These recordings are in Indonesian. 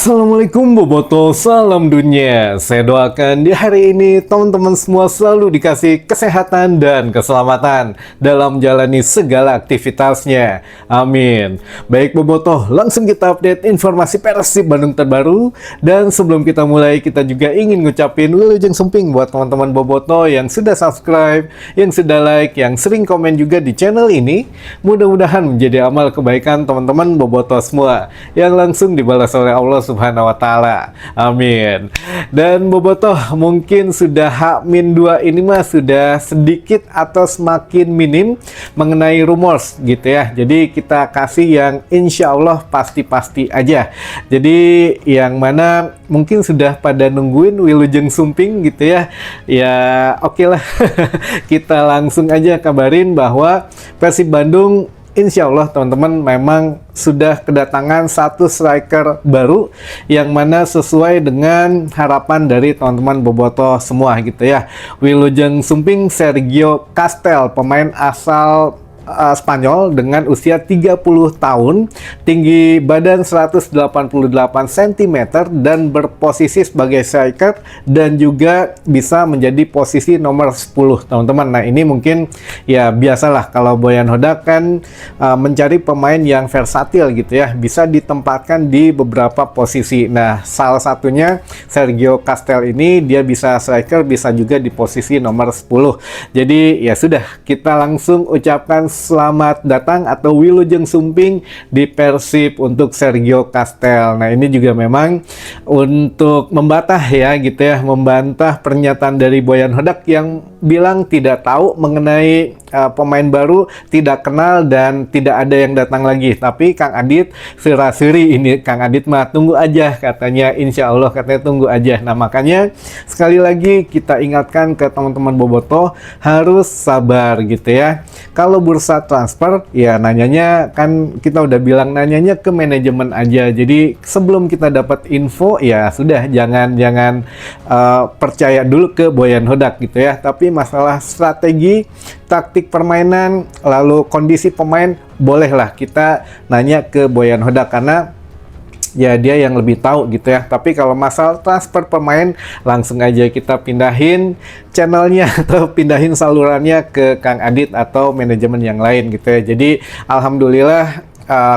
Assalamualaikum Boboto, salam dunia. Saya doakan di hari ini teman-teman semua selalu dikasih kesehatan dan keselamatan dalam menjalani segala aktivitasnya. Amin. Baik Boboto, langsung kita update informasi Persib Bandung terbaru. Dan sebelum kita mulai, kita juga ingin ngucapin wilujeng sumping buat teman-teman Boboto yang sudah subscribe, yang sudah like, yang sering komen juga di channel ini. Mudah-mudahan menjadi amal kebaikan teman-teman Boboto semua yang langsung dibalas oleh Allah Subhanahu wa taala. Amin. Dan Bobotoh, mungkin sudah H-2 ini mah sudah sedikit atau semakin minim mengenai rumors gitu ya. Jadi kita kasih yang insya Allah pasti-pasti aja. Jadi yang mana mungkin sudah pada nungguin wilujeng sumping gitu ya. Ya oke lah. Kita langsung aja kabarin bahwa Persib Bandung insya Allah teman-teman memang sudah kedatangan satu striker baru yang mana sesuai dengan harapan dari teman-teman Bobotoh semua gitu ya. Wilujeng sumping Sergio Castel, pemain asal Spanyol dengan usia 30 tahun, tinggi badan 188 cm dan berposisi sebagai striker dan juga bisa menjadi posisi nomor 10 teman-teman. Nah ini mungkin ya biasalah kalau Boyan Hodak kan mencari pemain yang versatil gitu ya, bisa ditempatkan di beberapa posisi. Nah salah satunya Sergio Castel ini dia bisa striker, bisa juga di posisi nomor 10. Jadi ya sudah, kita langsung ucapkan selamat datang atau wilujeng sumping di Persib untuk Sergio Castel. Nah ini juga memang untuk membantah ya gitu ya, membantah pernyataan dari Boyan Hodak yang bilang tidak tahu mengenai pemain baru, tidak kenal dan tidak ada yang datang lagi. Tapi Kang Adit sira-siri ini, Kang Adit mah tunggu aja katanya, insya Allah katanya tunggu aja. Nah makanya sekali lagi kita ingatkan ke teman-teman Bobotoh harus sabar gitu ya. Kalau bursa transfer ya nanyanya kan kita udah bilang nanyanya ke manajemen aja. Jadi sebelum kita dapat info ya sudah jangan percaya dulu ke Boyan Hodak gitu ya. Tapi masalah strategi, taktik permainan, lalu kondisi pemain, bolehlah kita nanya ke Boyan Hodak karena ya dia yang lebih tahu gitu ya. Tapi kalau masalah transfer pemain langsung aja kita pindahin channelnya atau pindahin salurannya ke Kang Adit atau manajemen yang lain gitu ya. Jadi alhamdulillah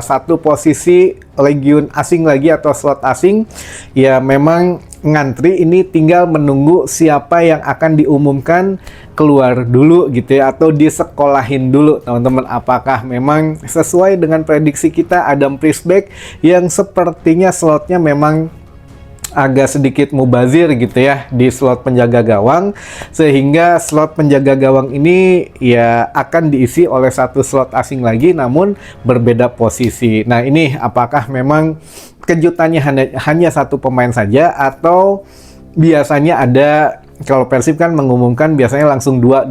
satu posisi legiun asing lagi atau slot asing ya memang ngantri, ini tinggal menunggu siapa yang akan diumumkan keluar dulu gitu ya, atau disekolahin dulu teman-teman. Apakah memang sesuai dengan prediksi kita Adam Priesbeck yang sepertinya slotnya memang agak sedikit mubazir gitu ya di slot penjaga gawang, sehingga slot penjaga gawang ini ya akan diisi oleh satu slot asing lagi namun berbeda posisi. Nah ini apakah memang kejutannya hanya satu pemain saja atau biasanya ada, kalau Persib kan mengumumkan biasanya langsung dua.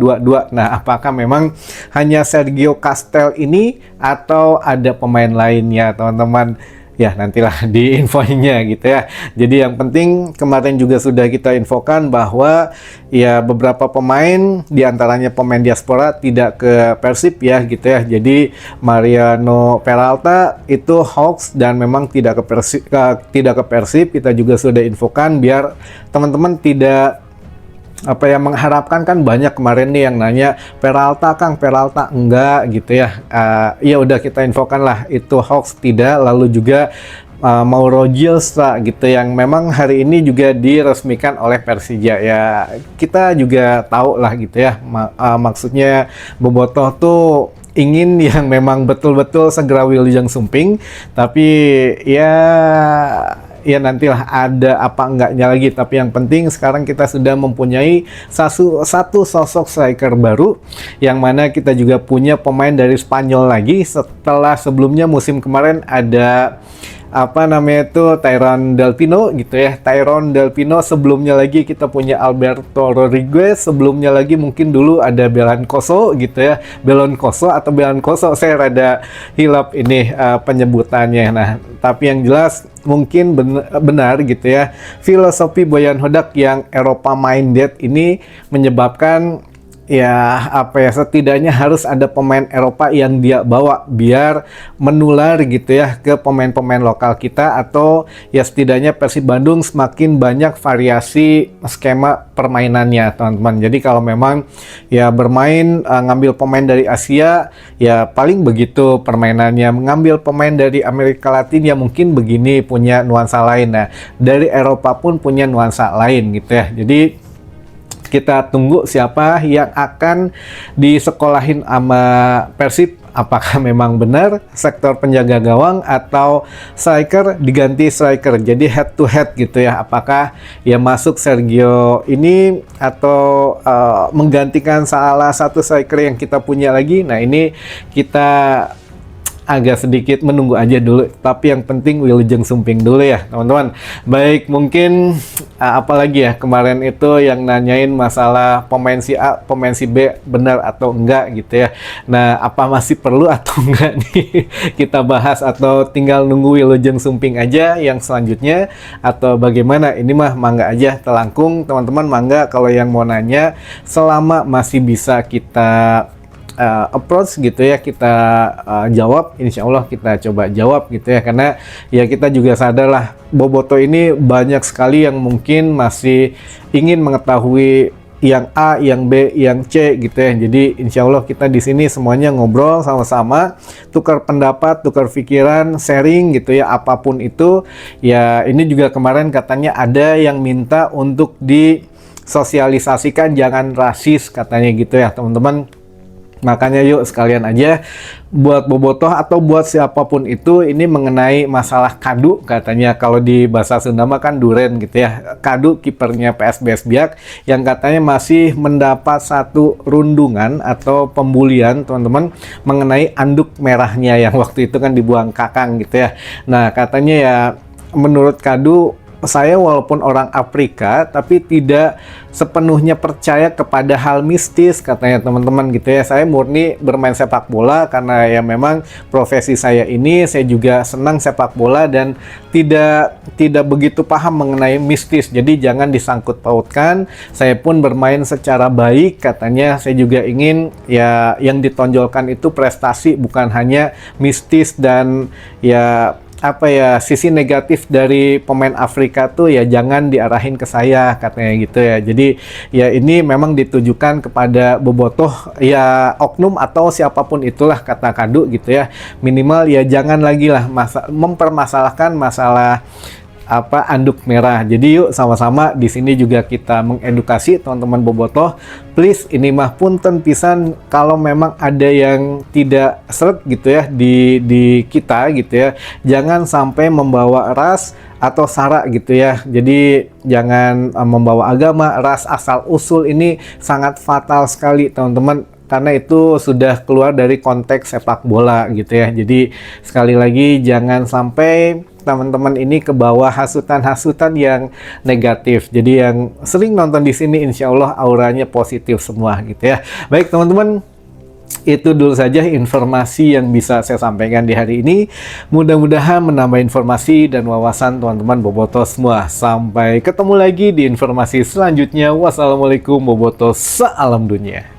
Nah apakah memang hanya Sergio Castel ini atau ada pemain lainnya teman-teman? Ya nantilah di infonya gitu ya. Jadi yang penting kemarin juga sudah kita infokan bahwa ya beberapa pemain diantaranya pemain diaspora tidak ke Persib ya gitu ya. Jadi Mariano Peralta itu hoax dan memang tidak ke Persib. Kita juga sudah infokan biar teman-teman tidak mengharapkan. Kan banyak kemarin nih yang nanya Peralta Kang, Peralta enggak gitu ya. Ya udah kita infokan lah itu hoax tidak. Lalu juga Mauro Gilstra gitu yang memang hari ini juga diresmikan oleh Persija ya. Kita juga tahu lah gitu ya, maksudnya Bobotoh tuh ingin yang memang betul-betul segera wilujeng sumping, tapi ya nantilah ada apa enggaknya lagi. Tapi yang penting sekarang kita sudah mempunyai satu sosok striker baru yang mana kita juga punya pemain dari Spanyol lagi setelah sebelumnya musim kemarin ada Tyrone Del Pino gitu ya. Tyrone Del Pino, sebelumnya lagi kita punya Alberto Rodriguez, sebelumnya lagi mungkin dulu ada Belancoso gitu ya. Belancoso, saya rada hilap ini penyebutannya. Nah tapi yang jelas mungkin benar gitu ya, filosofi Boyan Hodak yang Eropa minded ini menyebabkan ya apa ya, setidaknya harus ada pemain Eropa yang dia bawa biar menular gitu ya ke pemain-pemain lokal kita, atau ya setidaknya Persib Bandung semakin banyak variasi skema permainannya teman-teman. Jadi kalau memang ya bermain ngambil pemain dari Asia ya paling begitu permainannya, mengambil pemain dari Amerika Latin ya mungkin begini, punya nuansa lain. Nah dari Eropa pun punya nuansa lain gitu ya. Jadi kita tunggu siapa yang akan disekolahin sama Persib. Apakah memang benar sektor penjaga gawang atau striker diganti striker, jadi head to head gitu ya. Apakah ya masuk Sergio ini atau menggantikan salah satu striker yang kita punya lagi. Nah ini kita agak sedikit menunggu aja dulu, tapi yang penting Wilujeng Sumping dulu ya teman-teman. Baik, mungkin apalagi ya kemarin itu yang nanyain masalah pemain si A, pemain si B benar atau enggak gitu ya. Nah apa masih perlu atau enggak nih kita bahas, atau tinggal nunggu Wilujeng Sumping aja yang selanjutnya, atau bagaimana? Ini mah mangga aja telangkung teman-teman, mangga kalau yang mau nanya, selama masih bisa kita approach gitu ya, kita jawab, insya Allah kita coba jawab gitu ya, karena ya kita juga sadar lah Boboto ini banyak sekali yang mungkin masih ingin mengetahui yang A, yang B, yang C gitu ya. Jadi insya Allah kita di sini semuanya ngobrol sama-sama, tukar pendapat, tukar pikiran, sharing gitu ya, apapun itu ya. Ini juga kemarin katanya ada yang minta untuk disosialisasikan jangan rasis katanya gitu ya teman-teman. Makanya yuk sekalian aja buat bobotoh atau buat siapapun itu, ini mengenai masalah Kadu katanya, kalau di bahasa Sunda mah kan duren gitu ya. Kadu kipernya PSBS Biak yang katanya masih mendapat satu rundungan atau pembulian teman-teman mengenai anduk merahnya yang waktu itu kan dibuang Kakang gitu ya. Nah katanya ya menurut Kadu, saya walaupun orang Afrika tapi tidak sepenuhnya percaya kepada hal mistis katanya teman-teman gitu ya. Saya murni bermain sepak bola karena ya memang profesi saya ini, saya juga senang sepak bola dan tidak begitu paham mengenai mistis. Jadi jangan disangkut pautkan. Saya pun bermain secara baik katanya. Saya juga ingin ya yang ditonjolkan itu prestasi, bukan hanya mistis dan ya apa ya sisi negatif dari pemain Afrika tuh ya jangan diarahin ke saya katanya gitu ya. Jadi ya ini memang ditujukan kepada bobotoh ya, oknum atau siapapun itulah kata Kadu gitu ya. Minimal ya jangan lagi lah mempermasalahkan masalah apa anduk merah. Jadi yuk sama-sama di sini juga kita mengedukasi teman-teman bobotoh. Please ini mah punten pisan kalau memang ada yang tidak seret gitu ya di kita gitu ya. Jangan sampai membawa ras atau sara gitu ya. Jadi jangan membawa agama, ras, asal usul, ini sangat fatal sekali teman-teman, karena itu sudah keluar dari konteks sepak bola gitu ya. Jadi sekali lagi jangan sampai teman-teman ini ke bawah hasutan-hasutan yang negatif. Jadi yang sering nonton di sini insya Allah auranya positif semua gitu ya. Baik teman-teman, itu dulu saja informasi yang bisa saya sampaikan di hari ini. Mudah-mudahan menambah informasi dan wawasan teman-teman bobotoh semua. Sampai ketemu lagi di informasi selanjutnya. Wassalamualaikum bobotoh, salam dunia.